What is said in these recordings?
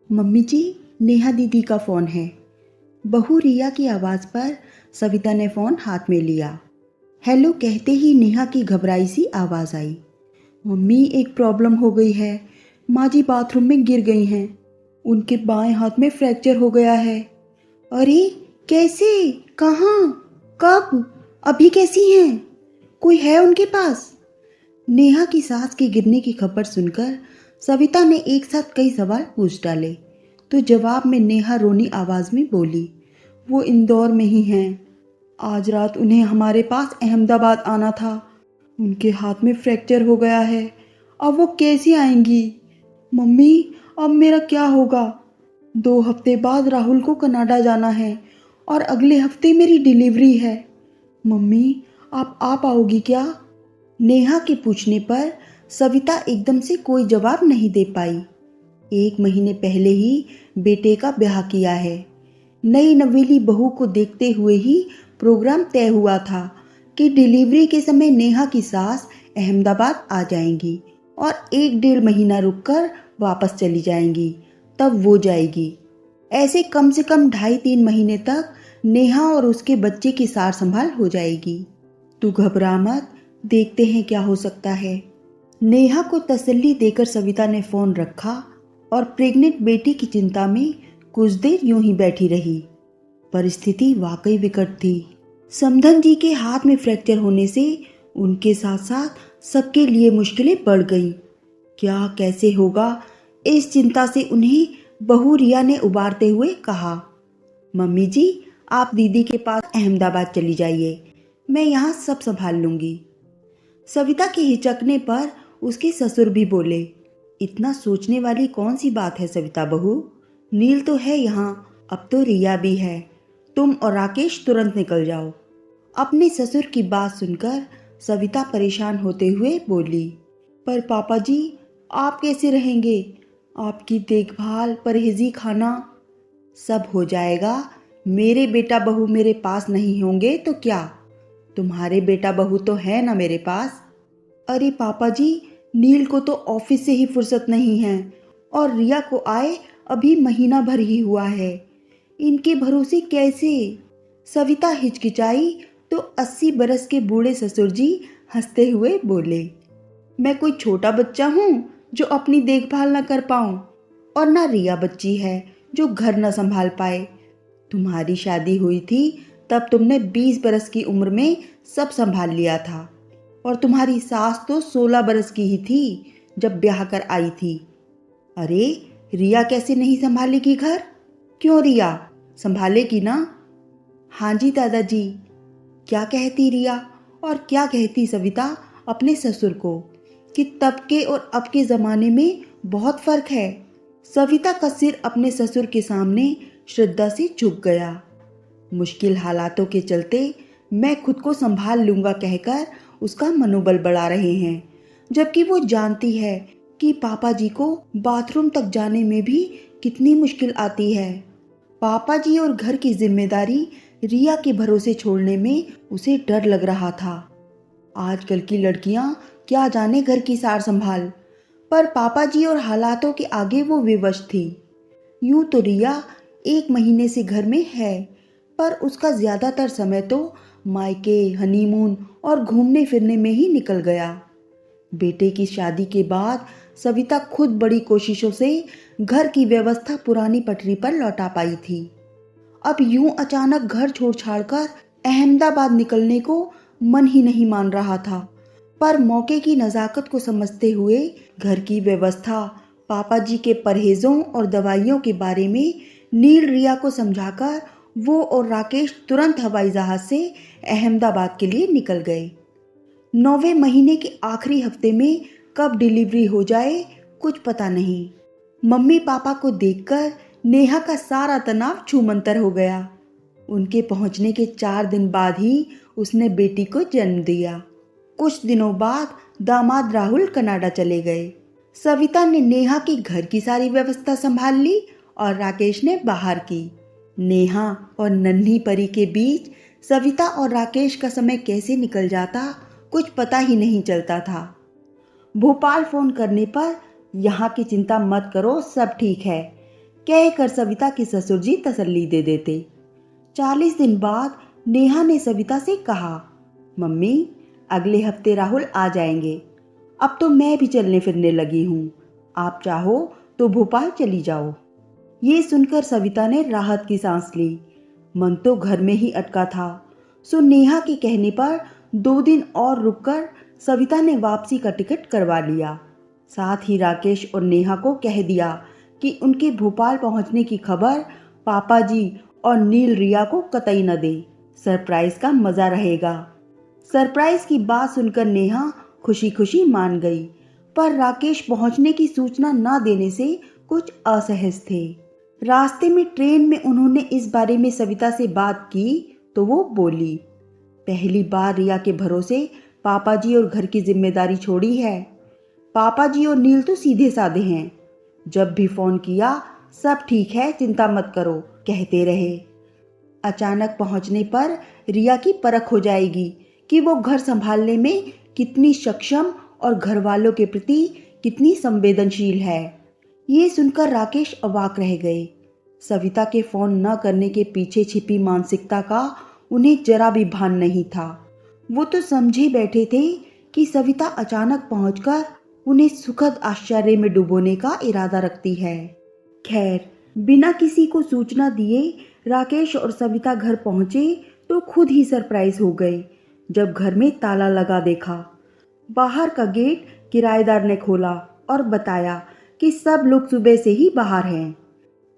Mummy जी, नेहा दीदी का phone है। बहू रिया की आवाज़ पर सविता ने फ़ोन हाथ में लिया। हेलो कहते ही नेहा की घबराई सी आवाज़ आई। मम्मी, एक प्रॉब्लम हो गई है। माँ जी बाथरूम में गिर गई हैं। उनके बाएं हाथ में फ्रैक्चर हो गया है। अरे, कैसे? कहाँ? कब? अभी कैसी हैं? कोई है उनके पास? नेहा की सास के गिरने की खबर सुनकर सविता ने एक साथ कई सवाल पूछ डाले। तो जवाब में नेहा रोनी आवाज में बोली, वो इंदौर में ही हैं। आज रात उन्हें हमारे पास अहमदाबाद आना था। उनके हाथ में फ्रैक्चर हो गया है। अब वो कैसे आएंगी? मम्मी, अब मेरा क्या होगा? 2 हफ्ते बाद राहुल को कनाडा जाना है और अगले हफ्ते मेरी डिलीवरी है। मम्मी, आप आ पाओगी क्या? नेहा के पूछने पर सविता एकदम से कोई जवाब नहीं दे पाई। 1 महीने पहले ही बेटे का ब्याह किया है। नई नवेली बहू को देखते हुए ही प्रोग्राम तय हुआ था कि डिलीवरी के समय नेहा की सास अहमदाबाद आ जाएंगी और 1 डेढ़ महीना रुककर वापस चली जाएंगी, तब वो जाएगी। ऐसे कम से कम 2.5-3 महीने तक नेहा और उसके बच्चे की सार संभाल हो जाएगी। तू घबरा मत, देखते हैं क्या हो सकता है। नेहा को तसल्ली देकर सविता ने फोन रखा और प्रेग्नेंट बेटी की चिंता में कुछ देर यूं ही बैठी रही। परिस्थिति वाकई विकट थी। समधन जी के हाथ में फ्रैक्चर होने से उनके साथ साथ सबके लिए मुश्किलें बढ़ गईं। क्या कैसे होगा, इस चिंता से उन्हें बहू रिया ने उबारते हुए कहा, मम्मी जी, आप दीदी के पास अहमदाबाद चली जाइए, मैं यहाँ सब संभाल लूंगी। सविता के हिचकने पर उसके ससुर भी बोले, इतना सोचने वाली कौन सी बात है सविता बहू? नील तो है यहाँ, अब तो रिया भी है। तुम और राकेश तुरंत निकल जाओ। अपने ससुर की बात सुनकर सविता परेशान होते हुए बोली, पर पापा जी, आप कैसे रहेंगे? आपकी देखभाल, परहेजी, खाना सब हो जाएगा। मेरे बेटा बहू मेरे पास नहीं होंगे तो क्या? तुम्हारे बेटा बहू तो है ना मेरे पास। अरे पापा जी, नील को तो ऑफिस से ही फुर्सत नहीं है और रिया को आए अभी महीना भर ही हुआ है। इनके भरोसे कैसे? सविता हिचकिचाई तो 80 बरस के बूढ़े ससुर जी हंसते हुए बोले, मैं कोई छोटा बच्चा हूँ जो अपनी देखभाल न कर पाऊँ, और ना रिया बच्ची है जो घर न संभाल पाए। तुम्हारी शादी हुई थी तब तुमने 20 बरस की उम्र में सब संभाल लिया था, और तुम्हारी सास तो 16 बरस की ही थी जब ब्याह कर आई थी। अरे, रिया कैसे नहीं संभालेगी घर? क्यों रिया, संभालेगी ना? हाँ जी दादाजी। क्या कहती रिया और क्या कहती सविता अपने ससुर को कि तब के और अब के ज़माने में बहुत फ़र्क है। सविता का सिर अपने ससुर के सामने श्रद्धा से झुक गया। मुश्किल हालातों के चलते मैं खुद को संभाल लूँगा कहकर उसका मनोबल बढ़ा रहे हैं, जबकि वो जानती है कि पापा जी को बाथरूम तक जाने में भी कितनी मुश्किल आती है। पापा जी और घर की जिम्मेदारी रिया के भरोसे छोड़ने में उसे डर लग रहा था। आजकल की लड़कियां क्या जाने घर की सार संभाल, पर पापा जी और हालातों के आगे वो विवश थी। यूं तो रिया 1 महीने से घर में है, पर उसका ज़्यादातर समय तो मायके, हनीमून और घूमने फिरने में ही निकल गया। बेटे की शादी के बाद सविता खुद बड़ी कोशिशों से घर की व्यवस्था पुरानी पटरी पर लौटा पाई थी। अब यूं अचानक घर छोड़ छाड़कर अहमदाबाद निकलने को मन ही नहीं मान रहा था, पर मौके की नज़ाकत को समझते हुए घर की व्यवस्था, पापा जी के परहेजों और दवाइयों के बारे में नील रिया को समझाकर वो और राकेश तुरंत हवाई जहाज से अहमदाबाद के लिए निकल गए। 9वें महीने के आखिरी हफ्ते में कब डिलीवरी हो जाए कुछ पता नहीं। मम्मी पापा को देखकर नेहा का सारा तनाव छूमंतर हो गया। उनके पहुंचने के 4 दिन बाद ही उसने बेटी को जन्म दिया। कुछ दिनों बाद दामाद राहुल कनाडा चले गए। सविता ने नेहा की घर की सारी व्यवस्था संभाल ली और राकेश ने बाहर की। नेहा और नन्ही परी के बीच सविता और राकेश का समय कैसे निकल जाता कुछ पता ही नहीं चलता था। भोपाल फोन करने पर यहाँ की चिंता मत करो, सब ठीक है, कहकर सविता के ससुर जी तसल्ली दे देते। 40 दिन बाद नेहा ने सविता से कहा, मम्मी अगले हफ्ते राहुल आ जाएंगे। अब तो मैं भी चलने फिरने लगी हूँ, आप चाहो तो भोपाल चली जाओ। ये सुनकर सविता ने राहत की सांस ली। मन तो घर में ही अटका था। सो नेहा के कहने पर 2 दिन और रुककर सविता ने वापसी का टिकट करवा लिया। साथ ही राकेश और नेहा को कह दिया कि उनके भोपाल पहुंचने की खबर पापा जी और नील रिया को कतई न दे। सरप्राइज का मजा रहेगा। सरप्राइज की बात सुनकर नेहा खुशी खुशी मान गई, पर राकेश पहुंचने की सूचना न देने से कुछ असहज थे। रास्ते में ट्रेन में उन्होंने इस बारे में सविता से बात की तो वो बोली, पहली बार रिया के भरोसे पापा जी और घर की जिम्मेदारी छोड़ी है। पापा जी और नील तो सीधे साधे हैं, जब भी फोन किया सब ठीक है, चिंता मत करो कहते रहे। अचानक पहुंचने पर रिया की परख हो जाएगी कि वो घर संभालने में कितनी सक्षम और घर वालों के प्रति कितनी संवेदनशील है। ये सुनकर राकेश अवाक रह गए। सविता के फोन न करने के पीछे छिपी मानसिकता का उन्हें जरा भी भान नहीं था। वो तो समझे बैठे थे कि सविता अचानक पहुंचकर उन्हें सुखद आश्चर्य में डुबोने का इरादा रखती है। खैर, बिना किसी को सूचना दिए राकेश और सविता घर पहुंचे तो खुद ही सरप्राइज हो गए जब घर में ताला लगा देखा। बाहर का गेट किराएदार ने खोला और बताया कि सब लोग सुबह से ही बाहर हैं।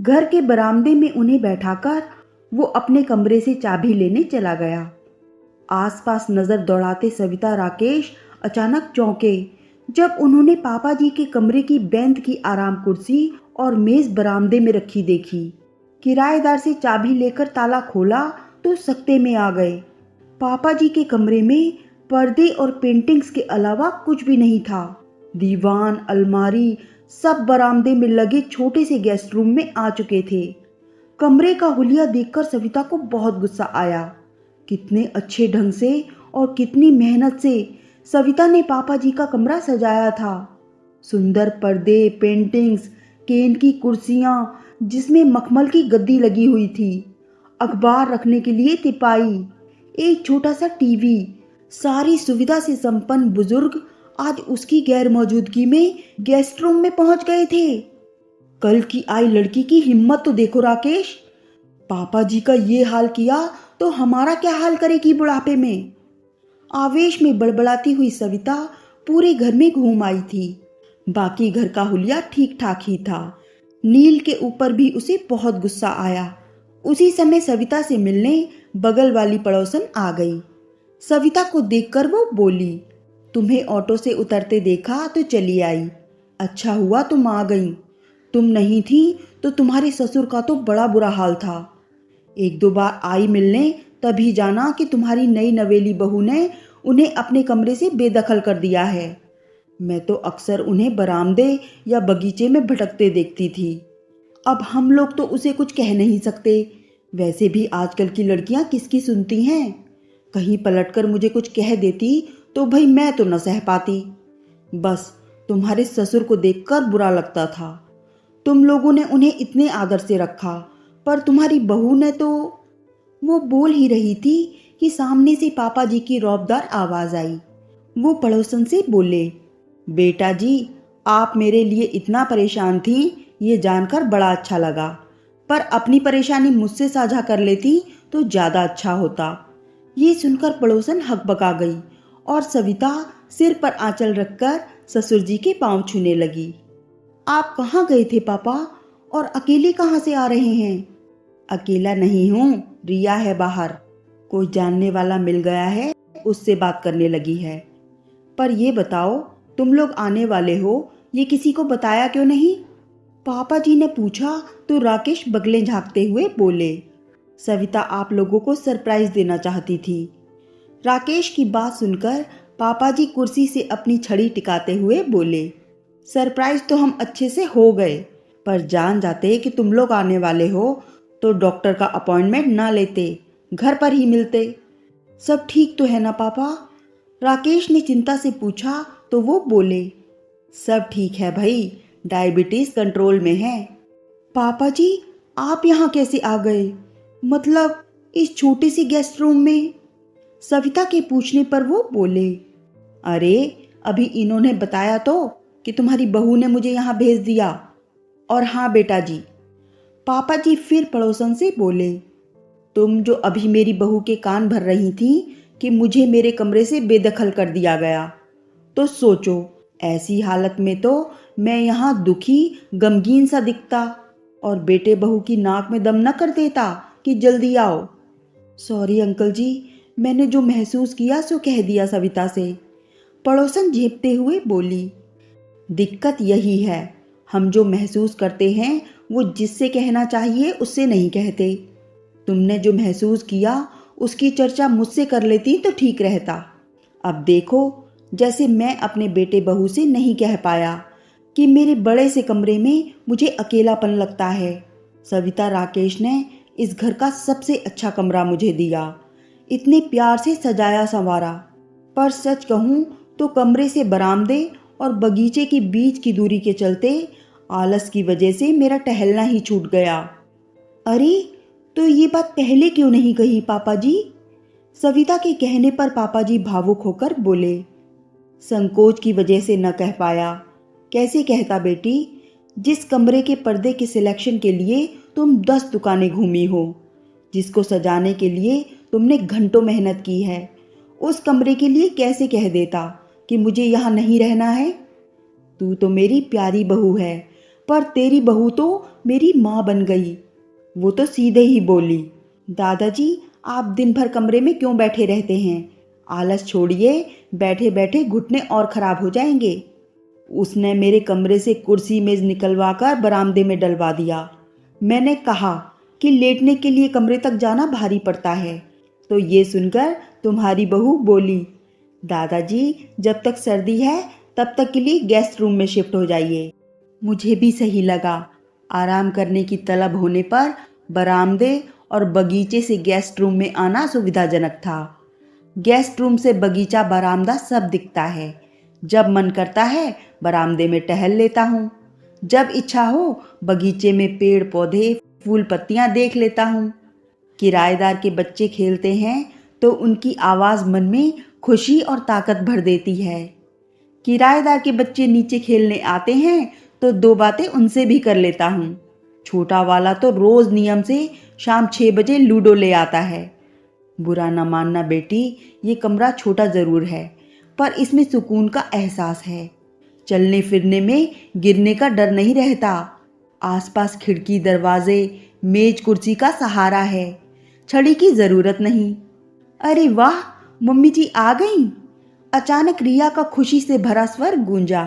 घर के बरामदे में उन्हें बैठाकर वो अपने कमरे से चाबी लेने चला गया। आसपास नजर दौड़ाते सविता राकेश अचानक चौंके जब उन्होंने पापा जी के कमरे की बेंत की आराम कुर्सी और मेज बरामदे में रखी देखी। किराएदार से चाबी लेकर ताला खोला तो सकते में आ गए। पापा जी के कमरे में पर्दे और पेंटिंग्स के अलावा कुछ भी नहीं था। दीवान, अलमारी सब बरामदे में लगे छोटे से गेस्ट रूम में आ चुके थे। कमरे का हुलिया देखकर सविता को बहुत गुस्सा आया। कितने अच्छे ढंग से और कितनी मेहनत से सविता ने पापा जी का कमरा सजाया था। सुंदर पर्दे, पेंटिंग्स, केन की कुर्सियां जिसमें मखमल की गद्दी लगी हुई थी, अखबार रखने के लिए तिपाई, एक छोटा सा टीवी, सारी सुविधा से संपन्न बुजुर्ग आज उसकी गैर मौजूदगी में गेस्ट रूम में पहुंच गए थे। कल की आई लड़की की हिम्मत तो देखो राकेश, पापा जी का ये हाल किया तो हमारा क्या हाल करेगी बुढ़ापे में। आवेश में बड़बड़ाती हुई सविता पूरे घर में घूम आई थी। बाकी घर का हुलिया ठीक ठाक ही था। नील के ऊपर भी उसे बहुत गुस्सा आया। उसी समय सविता से मिलने बगल वाली पड़ोसन आ गई। सविता को देखकर वो बोली, तुम्हें ऑटो से उतरते देखा तो चली आई। अच्छा हुआ तुम आ गई, तुम नहीं थी तो तुम्हारे ससुर का तो बड़ा बुरा हाल था। 1-2 बार आई मिलने, तभी जाना कि तुम्हारी नई नवेली बहू ने उन्हें अपने कमरे से बेदखल कर दिया है। मैं तो अक्सर उन्हें बरामदे या बगीचे में भटकते देखती थी। अब हम लोग तो उसे कुछ कह नहीं सकते। वैसे भी आजकल की लड़कियां किसकी सुनती हैं। कहीं पलटकर मुझे कुछ कह देती तो भाई मैं तो न सह पाती। बस तुम्हारे ससुर को देखकर बुरा लगता था। तुम लोगों ने उन्हें इतने आदर से रखा, पर तुम्हारी बहू ने तो। वो बोल ही रही थी कि सामने से पापा जी की रौबदार आवाज आई। वो पड़ोसन से बोले, बेटा जी, आप मेरे लिए इतना परेशान थी ये जानकर बड़ा अच्छा लगा, पर अपनी परेशानी मुझसे साझा कर लेती तो ज़्यादा अच्छा होता। ये सुनकर पड़ोसन हकबका गई और सविता सिर पर आंचल रखकर ससुर जी के पांव छूने लगी। आप कहाँ गए थे पापा, और अकेले कहाँ से आ रहे हैं? अकेला नहीं हूँ, रिया है बाहर, कोई जानने वाला मिल गया है, उससे बात करने लगी है। पर ये बताओ, तुम लोग आने वाले हो ये किसी को बताया क्यों नहीं? पापा जी ने पूछा तो राकेश बगलें झांकते हुए बोले, सविता आप लोगों को सरप्राइज देना चाहती थी। राकेश की बात सुनकर पापा जी कुर्सी से अपनी छड़ी टिकाते हुए बोले, सरप्राइज तो हम अच्छे से हो गए, पर जान जाते कि तुम लोग आने वाले हो तो डॉक्टर का अपॉइंटमेंट ना लेते, घर पर ही मिलते। सब ठीक तो है ना पापा? राकेश ने चिंता से पूछा तो वो बोले, सब ठीक है भाई, डायबिटीज कंट्रोल में है। पापा जी, आप यहाँ कैसे आ गए? मतलब इस छोटे सी गेस्ट रूम में? सविता के पूछने पर वो बोले, अरे अभी इन्होंने बताया तो कि तुम्हारी बहू ने मुझे यहाँ भेज दिया। और हाँ बेटा जी, पापा जी फिर पड़ोसन से बोले, तुम जो अभी मेरी बहू के कान भर रही थी कि मुझे मेरे कमरे से बेदखल कर दिया गया, तो सोचो ऐसी हालत में तो मैं यहाँ दुखी गमगीन सा दिखता और बेटे बहू की नाक में दम न कर देता कि जल्दी आओ। सॉरी अंकल जी, मैंने जो महसूस किया सो कह दिया सविता से। पड़ोसन झेपते हुए बोली, दिक्कत यही है, हम जो महसूस करते हैं वो जिससे कहना चाहिए उससे नहीं कहते। तुमने जो महसूस किया उसकी चर्चा मुझसे कर लेती तो ठीक रहता। अब देखो, जैसे मैं अपने बेटे बहू से नहीं कह पाया कि मेरे बड़े से कमरे में मुझे अकेलापन लगता है। सविता राकेश ने इस घर का सबसे अच्छा कमरा मुझे दिया, इतने प्यार से सजाया संवारा। पर सच कहूँ तो कमरे से बरामदे और बगीचे के बीच की दूरी के चलते आलस की वजह से मेरा टहलना ही छूट गया। अरे तो ये बात पहले क्यों नहीं कही पापा जी? सविता के कहने पर पापा जी भावुक होकर बोले, संकोच की वजह से न कह पाया। कैसे कहता बेटी, जिस कमरे के पर्दे के सिलेक्शन के लिए तुम 10 दुकानें घूमी हो, जिसको सजाने के लिए तुमने घंटों मेहनत की है, उस कमरे के लिए कैसे कह देता कि मुझे यहाँ नहीं रहना है? तू तो मेरी प्यारी बहू है, पर तेरी बहू तो मेरी माँ बन गई। वो तो सीधे ही बोली, दादाजी आप दिन भर कमरे में क्यों बैठे रहते हैं? आलस छोड़िए, बैठे बैठे घुटने और खराब हो जाएंगे। उसने मेरे कमरे से कुर्सी मेज निकलवा कर बरामदे में डलवा दिया। मैंने कहा कि लेटने के लिए कमरे तक जाना भारी पड़ता है, तो ये सुनकर तुम्हारी बहू बोली, दादाजी जब तक सर्दी है तब तक के लिए गेस्ट रूम में शिफ्ट हो जाइए। मुझे भी सही लगा। आराम करने की तलब होने पर बरामदे और बगीचे से गेस्ट रूम में आना सुविधाजनक था। गेस्ट रूम से बगीचा बरामदा सब दिखता है। जब मन करता है बरामदे में टहल लेता हूँ, जब इच्छा हो बगीचे में पेड़ पौधे फूल पत्तियाँ देख लेता हूँ। किराएदार के बच्चे खेलते हैं तो उनकी आवाज़ मन में खुशी और ताकत भर देती है। किराएदार के बच्चे नीचे खेलने आते हैं तो 2 बातें उनसे भी कर लेता हूँ। छोटा वाला तो रोज़ नियम से शाम 6 बजे लूडो ले आता है। बुरा न मानना बेटी, ये कमरा छोटा ज़रूर है, पर इसमें सुकून का एहसास है। चलने फिरने में गिरने का डर नहीं रहता। आसपास खिड़की दरवाजे मेज कुर्सी का सहारा है। छड़ी की ज़रूरत नहीं। अरे वाह, मम्मी जी आ गईं। अचानक रिया का खुशी से भरा स्वर गूंजा।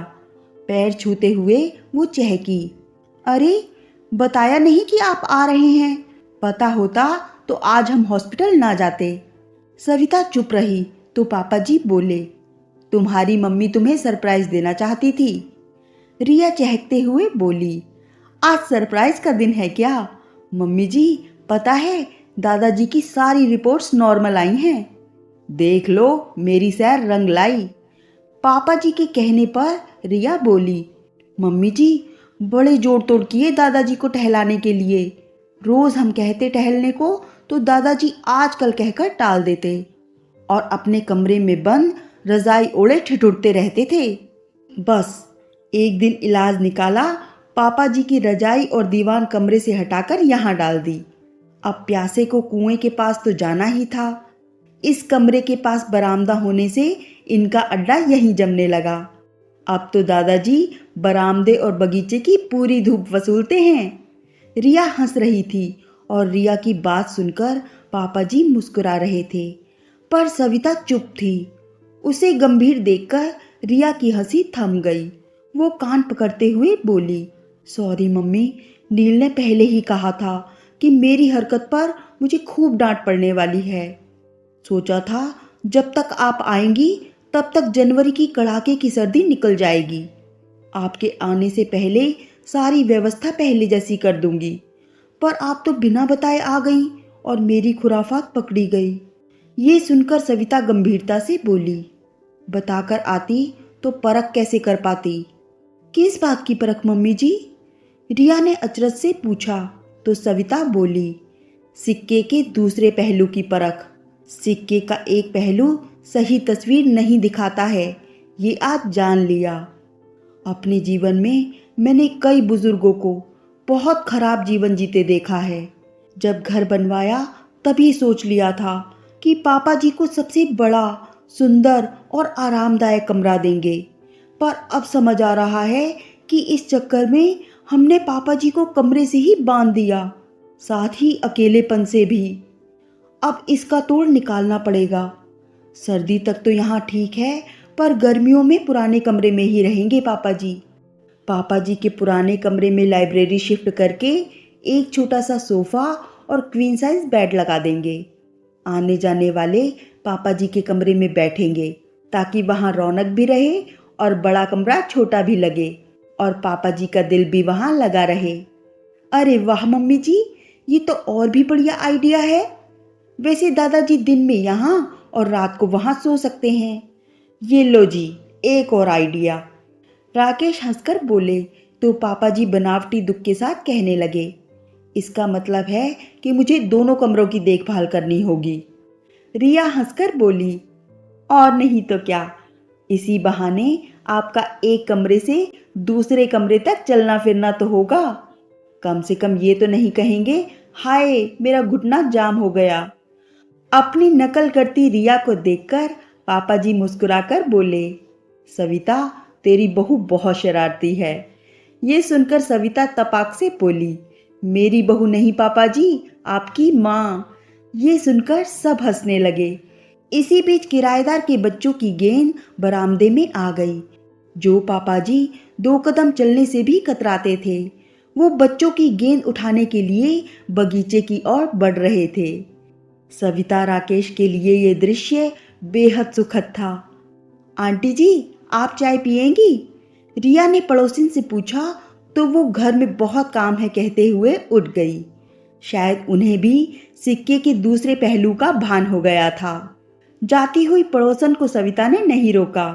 पैर छूते हुए वो चहकी, अरे बताया नहीं कि आप आ रहे हैं। पता होता तो आज हम हॉस्पिटल ना जाते। सविता चुप रही तो पापा जी बोले, तुम्हारी मम्मी तुम्हें सरप्राइज देना चाहती थी। रिया चहकते हुए बोली, आज सरप्राइज का दिन है क्या? मम्मी जी पता है, दादाजी की सारी रिपोर्ट्स नॉर्मल आई हैं। देख लो मेरी सैर रंग लाई। पापा जी के कहने पर रिया बोली, मम्मी जी बड़े जोड़ तोड़ किए दादाजी को टहलाने के लिए। रोज हम कहते टहलने को तो दादाजी आजकल कहकर टाल देते और अपने कमरे में बंद रजाई ओढ़े ठिठुरते रहते थे। बस एक दिन इलाज निकाला, पापा जी की रजाई और दीवान कमरे से हटाकर यहाँ डाल दी। अब प्यासे को कुएं के पास तो जाना ही था। इस कमरे के पास बरामदा होने से इनका अड्डा यहीं जमने लगा। अब तो दादाजी बरामदे और बगीचे की पूरी धूप वसूलते हैं। रिया हंस रही थी और रिया की बात सुनकर पापा जी मुस्कुरा रहे थे, पर सविता चुप थी। उसे गंभीर देखकर रिया की हंसी थम गई। वो कान पकड़ते हुए बोली, सॉरी मम्मी, नील ने पहले ही कहा था कि मेरी हरकत पर मुझे खूब डांट पड़ने वाली है। सोचा था जब तक आप आएंगी तब तक जनवरी की कड़ाके की सर्दी निकल जाएगी। आपके आने से पहले सारी व्यवस्था पहले जैसी कर दूंगी, पर आप तो बिना बताए आ गई और मेरी खुराफात पकड़ी गई। ये सुनकर सविता गंभीरता से बोली, बताकर आती तो परख कैसे कर पाती? किस बात की परख मम्मी जी? रिया ने अचरज से पूछा तो सविता बोली, सिक्के के दूसरे पहलू की परख। सिक्के का एक पहलू सही तस्वीर नहीं दिखाता है, ये आज जान लिया। अपने जीवन में मैंने कई बुजुर्गों को बहुत खराब जीवन जीते देखा है। जब घर बनवाया तभी सोच लिया था कि पापा जी को सबसे बड़ा, सुंदर और आरामदायक कमरा देंगे, पर अब समझ आ रहा है कि इस चक्कर में हमने पापा जी को कमरे से ही बांध दिया, साथ ही अकेलेपन से भी। अब इसका तोड़ निकालना पड़ेगा। सर्दी तक तो यहाँ ठीक है, पर गर्मियों में पुराने कमरे में ही रहेंगे पापा जी। पापा जी के पुराने कमरे में लाइब्रेरी शिफ्ट करके एक छोटा सा सोफा और क्वीन साइज बेड लगा देंगे। आने जाने वाले पापा जी के कमरे में बैठेंगे ताकि वहाँ रौनक भी रहे और बड़ा कमरा छोटा भी लगे और पापा जी का दिल भी वहाँ लगा रहे। अरे वाह मम्मी जी, ये तो और भी बढ़िया आइडिया है। वैसे दादाजी दिन में यहाँ और रात को वहाँ सो सकते हैं। ये लो जी, एक और आइडिया। राकेश हंसकर बोले तो पापा जी बनावटी दुख के साथ कहने लगे, इसका मतलब है कि मुझे दोनों कमरों की देखभाल करनी होगी। रिया हंसकर बोली, और नहीं तो क्या, इसी बहाने आपका एक कमरे से दूसरे कमरे तक चलना फिरना तो होगा। कम से कम ये तो नहीं कहेंगे, हाय मेरा घुटना जाम हो गया। अपनी नकल करती रिया को देखकर पापा जी मुस्कुराकर बोले, सविता तेरी बहू बहुत शरारती है। ये सुनकर सविता तपाक से बोली, मेरी बहू नहीं पापा जी, आपकी माँ। ये सुनकर सब हंसने लगे। इसी बीच किराएदार के बच्चों की गेंद बरामदे में आ गई। जो पापा जी 2 कदम चलने से भी कतराते थे, वो बच्चों की गेंद उठाने के लिए बगीचे की ओर बढ़ रहे थे। सविता राकेश के लिए ये दृश्य बेहद सुखद था। आंटी जी, आप चाय पिएंगी? रिया ने पड़ोसिन से पूछा तो वो घर में बहुत काम है कहते हुए उठ गई। शायद उन्हें भी सिक्के के दूसरे पहलू का भान हो गया था। जाती हुई पड़ोसन को सविता ने नहीं रोका।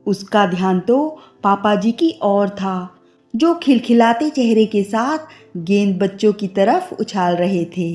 उसका ध्यान तो पापा जी की ओर था, जो खिलखिलाते चेहरे के साथ गेंद बच्चों की तरफ उछाल रहे थे।